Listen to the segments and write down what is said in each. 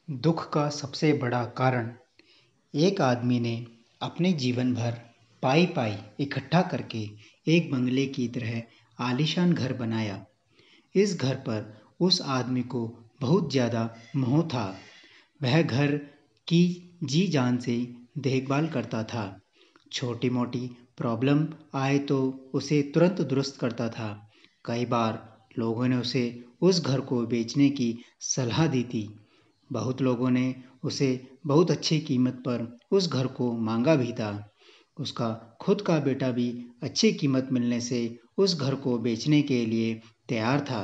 दुख का सबसे बड़ा कारण एक आदमी ने अपने जीवन भर पाई पाई इकट्ठा करके एक बंगले की तरह आलीशान घर बनाया। इस घर पर उस आदमी को बहुत ज़्यादा मोह था। वह घर की जी जान से देखभाल करता था। छोटी मोटी प्रॉब्लम आए तो उसे तुरंत दुरुस्त करता था। कई बार लोगों ने उसे उस घर को बेचने की सलाह दी थी। बहुत लोगों ने उसे बहुत अच्छी कीमत पर उस घर को मांगा भी था। उसका खुद का बेटा भी अच्छी कीमत मिलने से उस घर को बेचने के लिए तैयार था,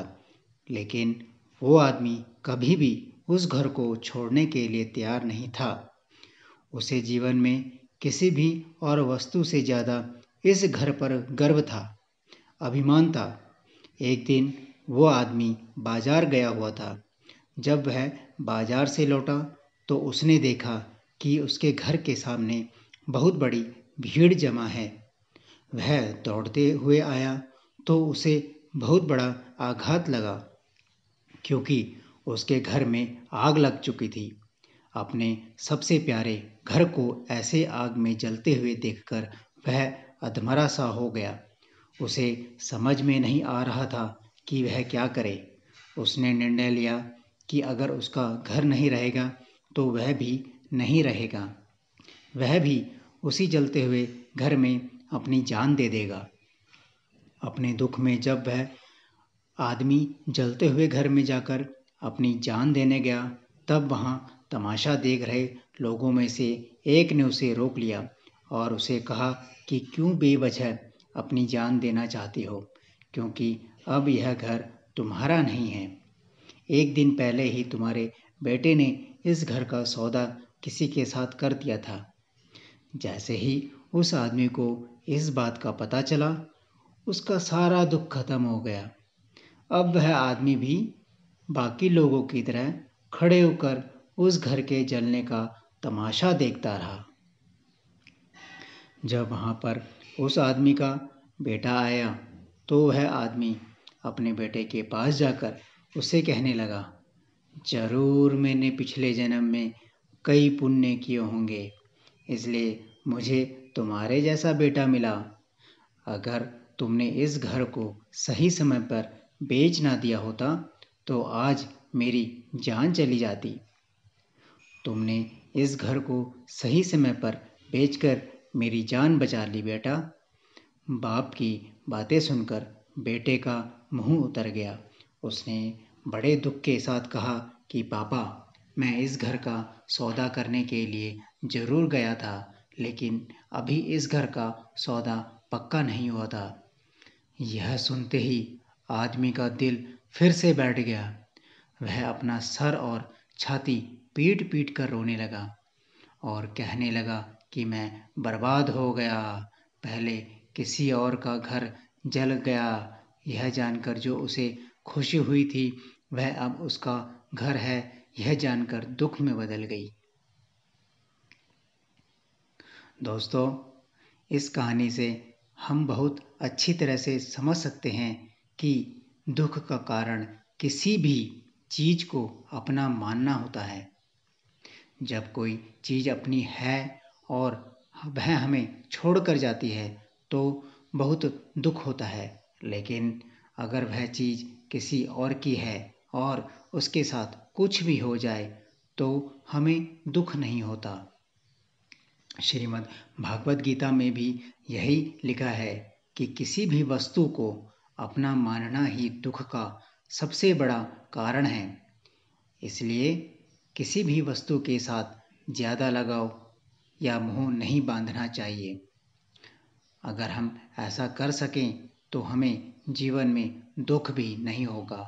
लेकिन वो आदमी कभी भी उस घर को छोड़ने के लिए तैयार नहीं था। उसे जीवन में किसी भी और वस्तु से ज़्यादा इस घर पर गर्व था, अभिमान था। एक दिन वो आदमी बाजार गया हुआ था। जब वह बाजार से लौटा तो उसने देखा कि उसके घर के सामने बहुत बड़ी भीड़ जमा है। वह दौड़ते हुए आया तो उसे बहुत बड़ा आघात लगा, क्योंकि उसके घर में आग लग चुकी थी। अपने सबसे प्यारे घर को ऐसे आग में जलते हुए देखकर वह अधमरा सा हो गया। उसे समझ में नहीं आ रहा था कि वह क्या करे। उसने निर्णय लिया कि अगर उसका घर नहीं रहेगा तो वह भी नहीं रहेगा। वह भी उसी जलते हुए घर में अपनी जान दे देगा। अपने दुख में जब वह आदमी जलते हुए घर में जाकर अपनी जान देने गया, तब वहाँ तमाशा देख रहे लोगों में से एक ने उसे रोक लिया और उसे कहा कि क्यों बेवजह अपनी जान देना चाहते हो, क्योंकि अब यह घर तुम्हारा नहीं है। एक दिन पहले ही तुम्हारे बेटे ने इस घर का सौदा किसी के साथ कर दिया था। जैसे ही उस आदमी को इस बात का पता चला, उसका सारा दुख खत्म हो गया। अब वह आदमी भी बाकी लोगों की तरह खड़े होकर उस घर के जलने का तमाशा देखता रहा। जब वहाँ पर उस आदमी का बेटा आया तो वह आदमी अपने बेटे के पास जाकर उसे कहने लगा, जरूर मैंने पिछले जन्म में कई पुण्य किए होंगे, इसलिए मुझे तुम्हारे जैसा बेटा मिला। अगर तुमने इस घर को सही समय पर बेच ना दिया होता तो आज मेरी जान चली जाती। तुमने इस घर को सही समय पर बेचकर मेरी जान बचा ली बेटा। बाप की बातें सुनकर बेटे का मुंह उतर गया। उसने बड़े दुख के साथ कहा कि पापा, मैं इस घर का सौदा करने के लिए जरूर गया था, लेकिन अभी इस घर का सौदा पक्का नहीं हुआ था। यह सुनते ही आदमी का दिल फिर से बैठ गया। वह अपना सर और छाती पीट पीट कर रोने लगा और कहने लगा कि मैं बर्बाद हो गया। पहले किसी और का घर जल गया, यह जानकर जो उसे खुशी हुई थी वह अब उसका घर है, यह जानकर दुख में बदल गई। दोस्तों, इस कहानी से हम बहुत अच्छी तरह से समझ सकते हैं कि दुख का कारण किसी भी चीज को अपना मानना होता है। जब कोई चीज अपनी है और वह हमें छोड़कर जाती है तो बहुत दुख होता है, लेकिन अगर वह चीज किसी और की है और उसके साथ कुछ भी हो जाए तो हमें दुख नहीं होता। श्रीमद् भागवत गीता में भी यही लिखा है कि किसी भी वस्तु को अपना मानना ही दुख का सबसे बड़ा कारण है। इसलिए किसी भी वस्तु के साथ ज़्यादा लगाव या मोह नहीं बांधना चाहिए। अगर हम ऐसा कर सकें तो हमें जीवन में दुख भी नहीं होगा।